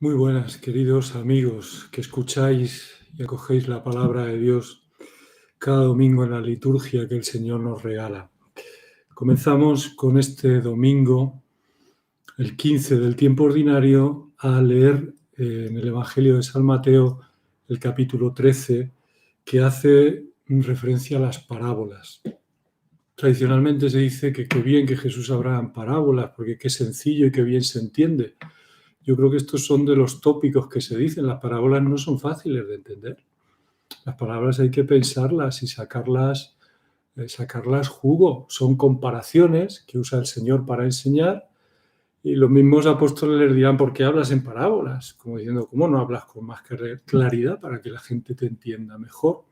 Muy buenas, queridos amigos que escucháis y acogéis la palabra de Dios cada domingo en la liturgia que el Señor nos regala. Comenzamos con este domingo, el 15 del tiempo ordinario, a leer en el Evangelio de San Mateo el capítulo 13, que hace referencia a las parábolas. Tradicionalmente se dice que qué bien que Jesús habla en parábolas, porque qué sencillo y qué bien se entiende. Yo creo que estos son de los tópicos que se dicen. Las parábolas no son fáciles de entender. Las palabras hay que pensarlas y sacarlas jugo. Son comparaciones que usa el Señor para enseñar y los mismos apóstoles les dirán: ¿por qué hablas en parábolas? Como diciendo, ¿cómo no hablas con más claridad para que la gente te entienda mejor?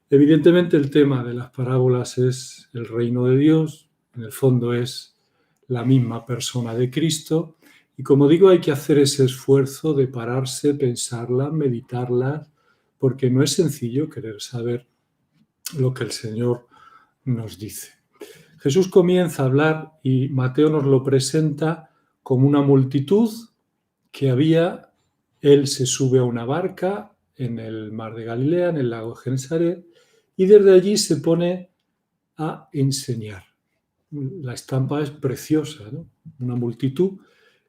Evidentemente el tema de las parábolas es el reino de Dios, en el fondo es la misma persona de Cristo, y como digo, hay que hacer ese esfuerzo de pararse, pensarla, meditarla, porque no es sencillo querer saber lo que el Señor nos dice. Jesús comienza a hablar y Mateo nos lo presenta como una multitud que había. Él se sube a una barca en el mar de Galilea, en el lago de Genesaret, y desde allí se pone a enseñar. La estampa es preciosa, ¿no? Una multitud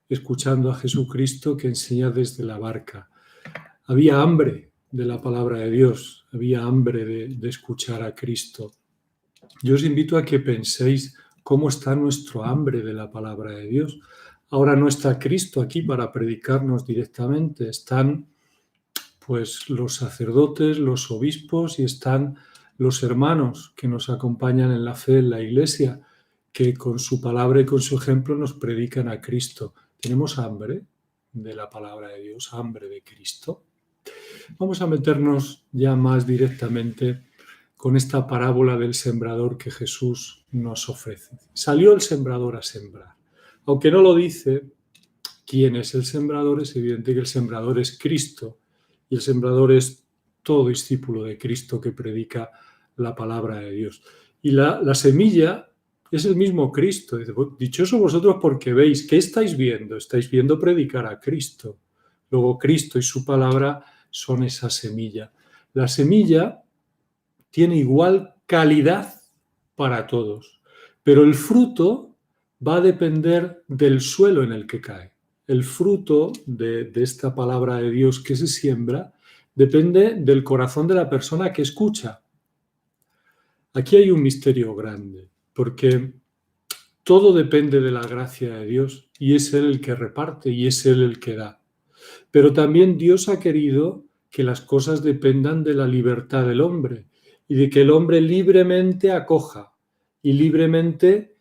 escuchando a Jesucristo que enseña desde la barca. Había hambre de la palabra de Dios, había hambre de escuchar a Cristo. Yo os invito a que penséis cómo está nuestro hambre de la palabra de Dios. Ahora no está Cristo aquí para predicarnos directamente, están pues los sacerdotes, los obispos y están los hermanos que nos acompañan en la fe en la Iglesia, que con su palabra y con su ejemplo nos predican a Cristo. Tenemos hambre de la palabra de Dios, hambre de Cristo. Vamos a meternos ya más directamente con esta parábola del sembrador que Jesús nos ofrece. Salió el sembrador a sembrar. Aunque no lo dice quién es el sembrador, es evidente que el sembrador es Cristo, y el sembrador es todo discípulo de Cristo que predica la palabra de Dios. Y la semilla es el mismo Cristo. Dice: dichosos vosotros porque veis. ¿Qué estáis viendo? Estáis viendo predicar a Cristo. Luego Cristo y su palabra son esa semilla. La semilla tiene igual calidad para todos, pero el fruto va a depender del suelo en el que cae. El fruto de esta palabra de Dios que se siembra depende del corazón de la persona que escucha. Aquí hay un misterio grande, porque todo depende de la gracia de Dios y es Él el que reparte y es Él el que da. Pero también Dios ha querido que las cosas dependan de la libertad del hombre y de que el hombre libremente acoja y libremente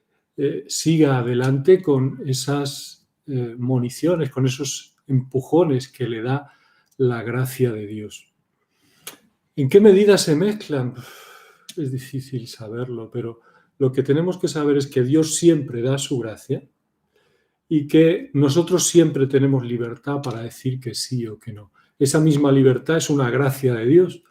siga adelante con esas municiones, con esos empujones que le da la gracia de Dios. ¿En qué medida se mezclan? Es difícil saberlo, pero lo que tenemos que saber es que Dios siempre da su gracia y que nosotros siempre tenemos libertad para decir que sí o que no. Esa misma libertad es una gracia de Dios,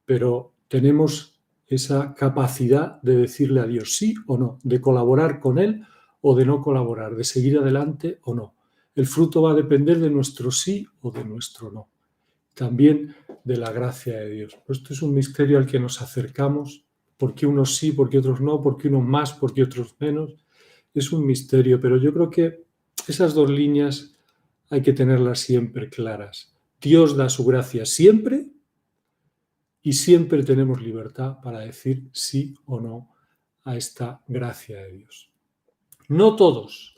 pero tenemos esa capacidad de decirle a Dios sí o no, de colaborar con Él o de no colaborar, de seguir adelante o no. El fruto va a depender de nuestro sí o de nuestro no. También de la gracia de Dios. Pues esto es un misterio al que nos acercamos, porque unos sí, porque otros no, porque unos más, porque otros menos. Es un misterio, pero yo creo que esas dos líneas hay que tenerlas siempre claras. Dios da su gracia siempre y siempre tenemos libertad para decir sí o no a esta gracia de Dios. No todos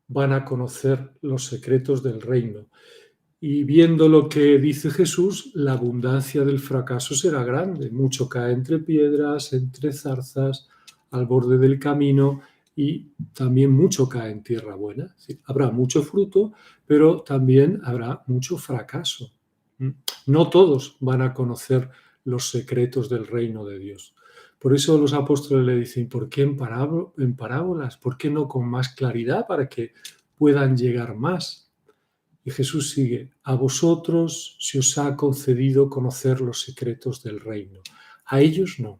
van a conocer los secretos del reino. Y viendo lo que dice Jesús, la abundancia del fracaso será grande. Mucho cae entre piedras, entre zarzas, al borde del camino, y también mucho cae en tierra buena. Es decir, habrá mucho fruto, pero también habrá mucho fracaso. No todos van a conocer los secretos del reino de Dios. Por eso los apóstoles le dicen: ¿por qué en parábolas? ¿Por qué no con más claridad para que puedan llegar más? Y Jesús sigue: a vosotros se os ha concedido conocer los secretos del reino. A ellos no.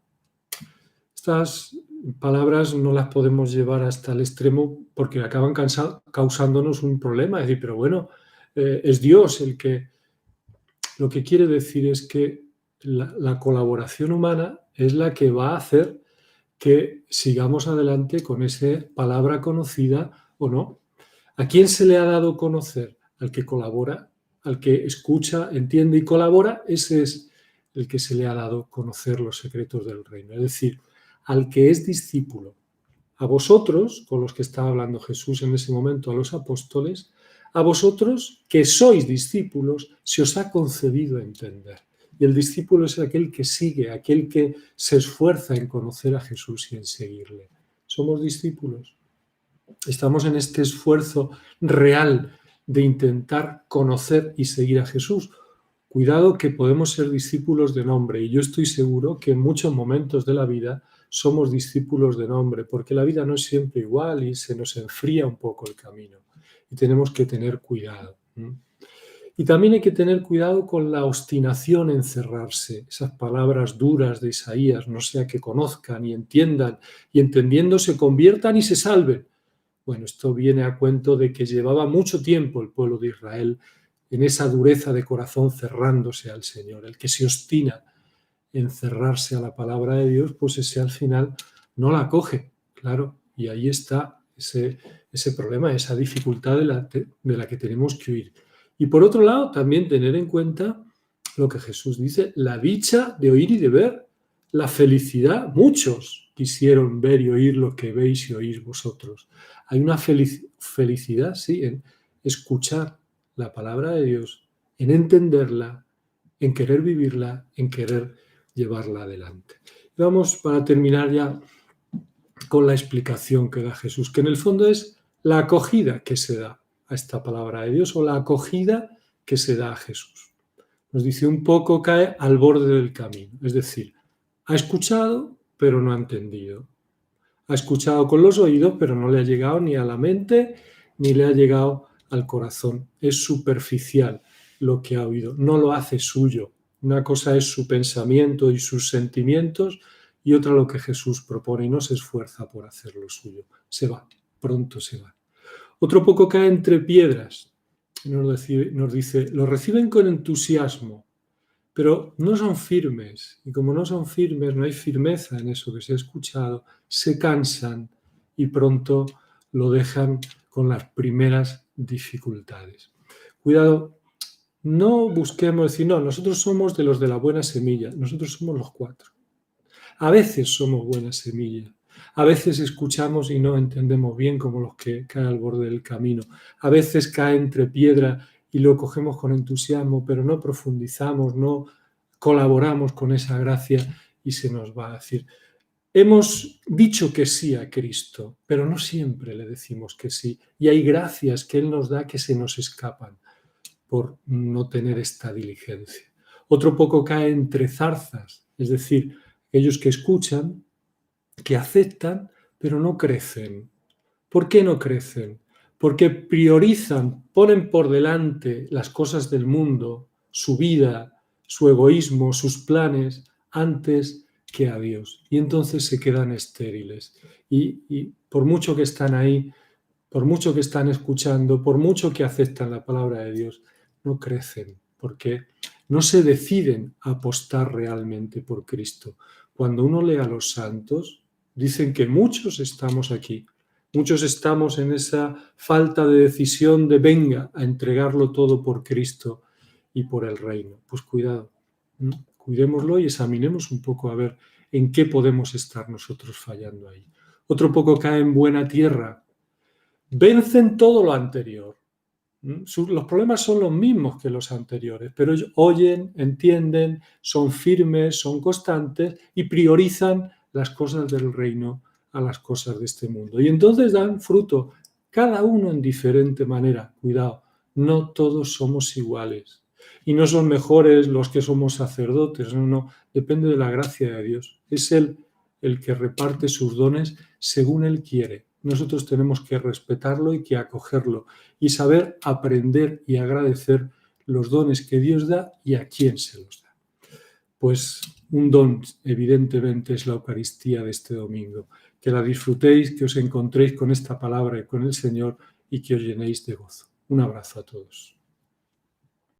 Estas palabras no las podemos llevar hasta el extremo porque acaban causándonos un problema. Es decir, pero bueno, es Dios el que... Lo que quiere decir es que la colaboración humana es la que va a hacer que sigamos adelante con esa palabra conocida o no. ¿A quién se le ha dado conocer? Al que colabora, al que escucha, entiende y colabora, ese es el que se le ha dado conocer los secretos del reino. Es decir, al que es discípulo. A vosotros, con los que estaba hablando Jesús en ese momento, a los apóstoles, a vosotros que sois discípulos, se os ha concedido entender. Y el discípulo es aquel que sigue, aquel que se esfuerza en conocer a Jesús y en seguirle. Somos discípulos. Estamos en este esfuerzo real de intentar conocer y seguir a Jesús. Cuidado que podemos ser discípulos de nombre y yo estoy seguro que en muchos momentos de la vida somos discípulos de nombre, porque la vida no es siempre igual y se nos enfría un poco el camino y tenemos que tener cuidado. Y también hay que tener cuidado con la obstinación en cerrarse, esas palabras duras de Isaías, no sea que conozcan y entiendan y entendiendo se conviertan y se salven. Bueno, esto viene a cuento de que llevaba mucho tiempo el pueblo de Israel en esa dureza de corazón cerrándose al Señor. El que se obstina en cerrarse a la palabra de Dios, pues ese al final no la coge, claro, y ahí está ese problema, esa dificultad de la que tenemos que huir. Y por otro lado, también tener en cuenta lo que Jesús dice, la dicha de oír y de ver, la felicidad. Muchos quisieron ver y oír lo que veis y oís vosotros. Hay una felicidad, sí, en escuchar la palabra de Dios, en entenderla, en querer vivirla, en querer llevarla adelante. Vamos para terminar ya con la explicación que da Jesús, que en el fondo es la acogida que se da a esta palabra de Dios o la acogida que se da a Jesús. Nos dice un poco cae al borde del camino, es decir, ha escuchado pero no ha entendido. Ha escuchado con los oídos pero no le ha llegado ni a la mente ni le ha llegado al corazón. Es superficial lo que ha oído, no lo hace suyo. Una cosa es su pensamiento y sus sentimientos y otra lo que Jesús propone y no se esfuerza por hacerlo suyo. Se va, pronto se va. Otro poco cae entre piedras. Nos dice, lo reciben con entusiasmo, pero no son firmes. Y como no son firmes, no hay firmeza en eso que se ha escuchado, se cansan y pronto lo dejan con las primeras dificultades. Cuidado, no busquemos decir, no, nosotros somos de los de la buena semilla, nosotros somos los 4. A veces somos buena semilla, a veces escuchamos y no entendemos bien como los que caen al borde del camino, a veces cae entre piedra y lo cogemos con entusiasmo, pero no profundizamos, no colaboramos con esa gracia y se nos va a decir, hemos dicho que sí a Cristo, pero no siempre le decimos que sí y hay gracias que Él nos da que se nos escapan por no tener esta diligencia. Otro poco cae entre zarzas, es decir, aquellos que escuchan, que aceptan, pero no crecen. ¿Por qué no crecen? Porque priorizan, ponen por delante las cosas del mundo, su vida, su egoísmo, sus planes, antes que a Dios. Y entonces se quedan estériles. Y por mucho que están ahí, por mucho que están escuchando, por mucho que aceptan la palabra de Dios, no crecen, porque no se deciden a apostar realmente por Cristo. Cuando uno lee a los santos, dicen que muchos estamos aquí, muchos estamos en esa falta de decisión de venga a entregarlo todo por Cristo y por el reino. Pues cuidado, cuidémoslo y examinemos un poco a ver en qué podemos estar nosotros fallando ahí. Otro poco cae en buena tierra, vencen todo lo anterior. Los problemas son los mismos que los anteriores, pero ellos oyen, entienden, son firmes, son constantes y priorizan las cosas del reino a las cosas de este mundo. Y entonces dan fruto, cada uno en diferente manera. Cuidado, no todos somos iguales. Y no son mejores los que somos sacerdotes, no, depende de la gracia de Dios. Es Él el que reparte sus dones según Él quiere. Nosotros tenemos que respetarlo y que acogerlo y saber aprender y agradecer los dones que Dios da y a quién se los da. Pues un don, evidentemente, es la Eucaristía de este domingo. Que la disfrutéis, que os encontréis con esta palabra y con el Señor y que os llenéis de gozo. Un abrazo a todos.